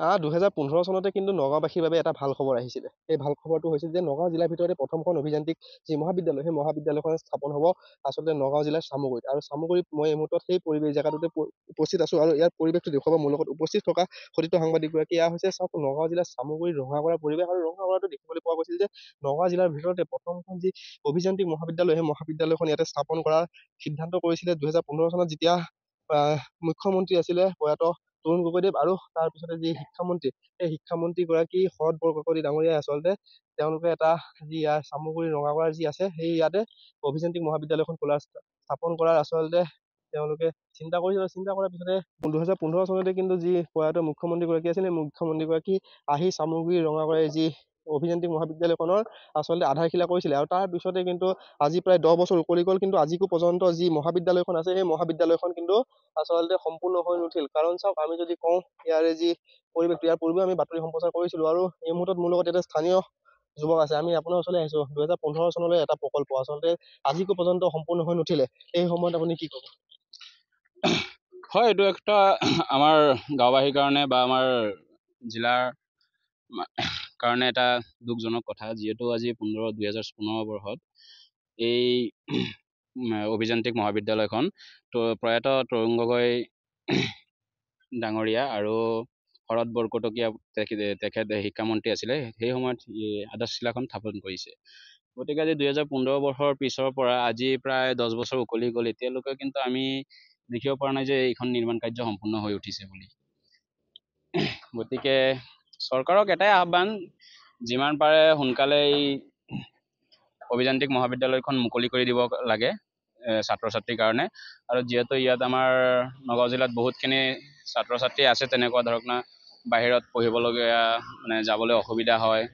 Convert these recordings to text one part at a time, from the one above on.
2015 চনতে কিন্তু নগাঁওবাসীৰ বাবে এটা ভাল খবৰ আহিছিলে। এই ভাল খবৰটো হৈছিল যে নগাঁও জিলাৰ ভিতৰতে প্ৰথমখন অভিযান্ত্ৰিক যি মহাবিদ্যালয়, সেই মহাবিদ্যালয়খন স্থাপন হ'ব আচলতে নগাঁও জিলাৰ চামগুৰিত। আৰু চামগুৰিত মই এই মুহূৰ্তত সেই পৰিৱেশ জেগাটোতে উপস্থিত আছোঁ আৰু ইয়াৰ পৰিৱেশটো দেখুৱাব মোৰ লগত উপস্থিত থকা সতীৰ্থ সাংবাদিকগৰাকী। এয়া হৈছে চাওক নগাঁও জিলাৰ চামগুৰিৰ ৰঙাগড়া পৰিৱেশ, আৰু ৰঙাগড়াটো দেখিবলৈ পোৱা গৈছিল যে নগাঁও জিলাৰ ভিতৰতে প্ৰথমখন যি অভিযান্ত্ৰিক মহাবিদ্যালয়, সেই মহাবিদ্যালয়খন ইয়াতে স্থাপন কৰাৰ সিদ্ধান্ত কৰিছিলে 2015 চনত, যেতিয়া মুখ্যমন্ত্ৰী আছিলে প্ৰয়াত তৰুণ গগৈদেৱ, আৰু তাৰপিছতে যি শিক্ষামন্ত্ৰী, সেই শিক্ষামন্ত্ৰীগৰাকী শৰৎ বৰকাকতি ডাঙৰীয়াই আচলতে তেওঁলোকে এটা যি ইয়াৰ চামগুৰি ৰঙাগড়াৰ যি আছে সেই ইয়াতে অভিযান্ত্ৰিক মহাবিদ্যালয়খন স্থাপন কৰাৰ আচলতে তেওঁলোকে চিন্তা কৰিছিল। চিন্তা কৰাৰ পিছতে 2015 চনতে কিন্তু যি প্ৰয়াত মুখ্যমন্ত্ৰীগৰাকী আছিলে, মুখ্যমন্ত্ৰীগৰাকী আহি চামগুৰি ৰঙাগড়াৰ যি অভিযান্ত্ৰিক মহাবিদ্যালয়খনৰ আচলতে আধাৰশিলা কৰিছিলে। আৰু তাৰ পিছতে কিন্তু আজি প্ৰায় 10 বছৰ উকলি গ'ল, কিন্তু আজিকো পৰ্যন্ত যি মহাবিদ্যালয়খন আছে সেই মহাবিদ্যালয়খন কিন্তু আচলতে সম্পূৰ্ণ হৈ নুঠিল। কাৰণ চাওক আমি যদি কওঁ ইয়াৰে যি পৰিৱেশটো, ইয়াৰ পূৰ্বেও আমি বাতৰি সম্প্ৰচাৰ কৰিছিলোঁ, আৰু এই মুহূৰ্তত মোৰ লগত এটা স্থানীয় যুৱক আছে। আমি আপোনাৰ ওচৰলৈ আহিছোঁ 2015 চনলৈ এটা প্ৰকল্প আচলতে আজিকো পৰ্যন্ত সম্পূৰ্ণ হৈ নুঠিলে। এই সময়ত আপুনি কি ক'ব? হয়, এইটো একটা আমাৰ গাঁওবাসীৰ কাৰণে বা আমাৰ জিলাৰ কাৰণে এটা দুখজনক কথা, যিহেতু আজি 2015 বৰ্ষত এই অভিযান্ত্ৰিক মহাবিদ্যালয়খন প্ৰয়াত তৰুণ গগৈ ডাঙৰীয়া আৰু শৰৎ বৰকটকীয়া তেখেত শিক্ষামন্ত্ৰী আছিলে, সেই সময়ত আধাৰশিলাখন স্থাপন কৰিছে। গতিকে আজি 2015 বৰ্ষৰ পিছৰ পৰা আজি প্ৰায় 10 বছৰ উকলি গ'ল, এতিয়ালৈকে কিন্তু আমি দেখিব পৰা নাই যে এইখন নিৰ্মাণ কাৰ্য সম্পূৰ্ণ হৈ উঠিছে বুলি। গতিকে চৰকাৰক এটাই আহ্বান, যিমান পাৰে সোনকালে এই অভিযান্ত্ৰিক মহাবিদ্যালয়খন মুকলি কৰি দিব লাগে ছাত্ৰ ছাত্ৰীৰ কাৰণে। আৰু যিহেতু ইয়াত আমাৰ নগাঁও জিলাত বহুতখিনি ছাত্ৰ ছাত্ৰী আছে তেনেকুৱা ধৰক না বাহিৰত পঢ়িবলগীয়া, মানে যাবলৈ অসুবিধা হয়,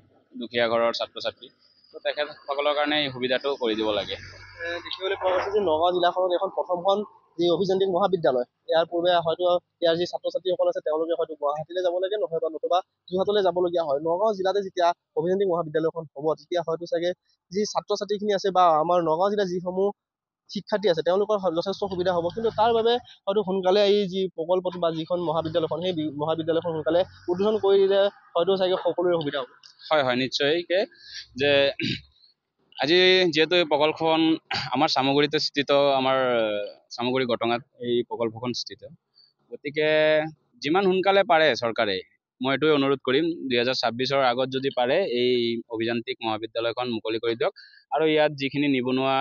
দুখীয়া ঘৰৰ ছাত্ৰ ছাত্ৰী, তো তেখেতসকলৰ কাৰণে এই সুবিধাটো কৰি দিব লাগে। দেখিবলৈ পোৱা গৈছে যে নগাঁও জিলাখনত এখন প্ৰথমখন যি অভিযান্ত্ৰিক মহাবিদ্যালয়, ইয়াৰ পূৰ্বে হয়তো ইয়াৰ যি ছাত্ৰ ছাত্ৰীসকল আছে তেওঁলোকে হয়তো গুৱাহাটীলৈ যাব লাগে, নতুবা যোৰহাটলৈ যাবলগীয়া হয়। নগাঁও জিলাতে যেতিয়া অভিযান্ত্ৰিক মহাবিদ্যালয়খন হ'ব, তেতিয়া হয়তো চাগে যি ছাত্ৰ ছাত্ৰীখিনি আছে বা আমাৰ নগাঁও জিলাৰ যিসমূহ শিক্ষাৰ্থী আছে তেওঁলোকৰ যথেষ্ট সুবিধা হ'ব। কিন্তু তাৰ বাবে হয়তো সোনকালে এই যি প্ৰকল্পটো বা যিখন মহাবিদ্যালয়খন, সেই মহাবিদ্যালয়খন সোনকালে উদ্বোধন কৰি দিলে হয়তো চাগে সকলোৰে সুবিধা হ'ব। হয়, নিশ্চয়কৈ যে আজি যিহেতু এই প্ৰকল্পখন আমাৰ চামগুৰিতে স্থিত, আমাৰ চামগুৰি গটঙাত এই প্ৰকল্পখন স্থিত, গতিকে যিমান সোনকালে পাৰে চৰকাৰে, মই এইটোৱে অনুৰোধ কৰিম 2026 আগত যদি পাৰে এই অভিযান্ত্ৰিক মহাবিদ্যালয়খন মুকলি কৰি দিয়ক, আৰু ইয়াত যিখিনি নিবনুৱা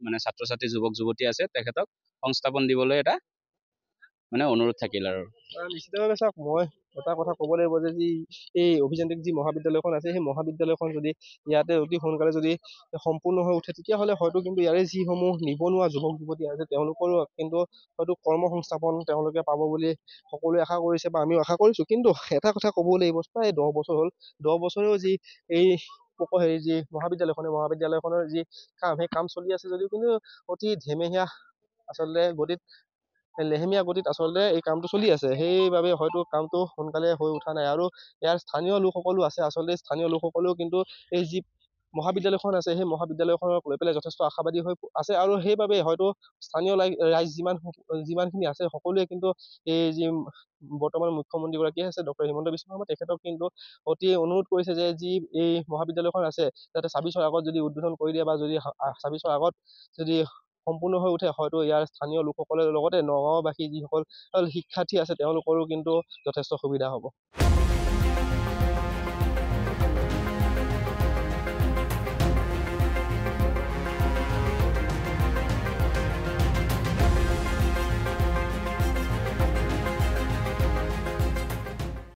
মানে ছাত্ৰ ছাত্ৰী যুৱক যুৱতী আছে তেখেতক সংস্থাপন দিবলৈ এটা মানে অনুৰোধ থাকিল। আৰু নিশ্চিতভাৱে চাওক, মই এটা কথা ক'ব লাগিব যে যি এই অভিযান্ত্ৰিক যি মহাবিদ্যালয়খন আছে, সেই মহাবিদ্যালয়খন যদি ইয়াতে অতি সোনকালে যদি সম্পূৰ্ণ হৈ উঠে, তেতিয়াহ'লে হয়তো কিন্তু ইয়াৰে যিসমূহ নিবনুৱা যুৱক যুৱতী আছে তেওঁলোকৰো কিন্তু হয়তো কৰ্মসংস্থাপন তেওঁলোকে পাব বুলি সকলোৱে আশা কৰিছে বা আমিও আশা কৰিছোঁ। কিন্তু এটা কথা ক'ব লাগিব, প্ৰায় 10 বছৰ হ'ল, 10 বছৰেও যি এই যি মহাবিদ্যালয়খনৰ যি কাম, সেই কাম চলি আছে যদিও কিন্তু অতি ধেমেহীয়া আচলতে গতিত, লেহেমীয়া গতিত আচলতে এই কামটো চলি আছে। সেইবাবে হয়তো কামটো সোনকালে হৈ উঠা নাই। আৰু ইয়াৰ স্থানীয় লোকসকলো আছে, আচলতে স্থানীয় লোকসকলেও কিন্তু এই যি মহাবিদ্যালয়খন আছে সেই মহাবিদ্যালয়খনক লৈ পেলাই যথেষ্ট আশাবাদী হৈ আছে। আৰু সেইবাবে হয়তো স্থানীয় ৰাইজ যিমানখিনি আছে সকলোৱে কিন্তু এই যি বৰ্তমান মুখ্যমন্ত্ৰীগৰাকী আছে ডক্টৰ হিমন্ত বিশ্ব শৰ্মা, তেখেতক কিন্তু অতি অনুৰোধ কৰিছে যে যি এই মহাবিদ্যালয়খন আছে যাতে 26ৰ আগত যদি উদ্বোধন কৰি দিয়ে, বা যদি 26ৰ আগত যদি সম্পূৰ্ণ হৈ উঠে, হয়তো ইয়াৰ স্থানীয় লোকসকলৰ লগতে নগাঁওবাসী যিসকল শিক্ষাৰ্থী আছে তেওঁলোকৰো কিন্তু যথেষ্ট সুবিধা হ'ব।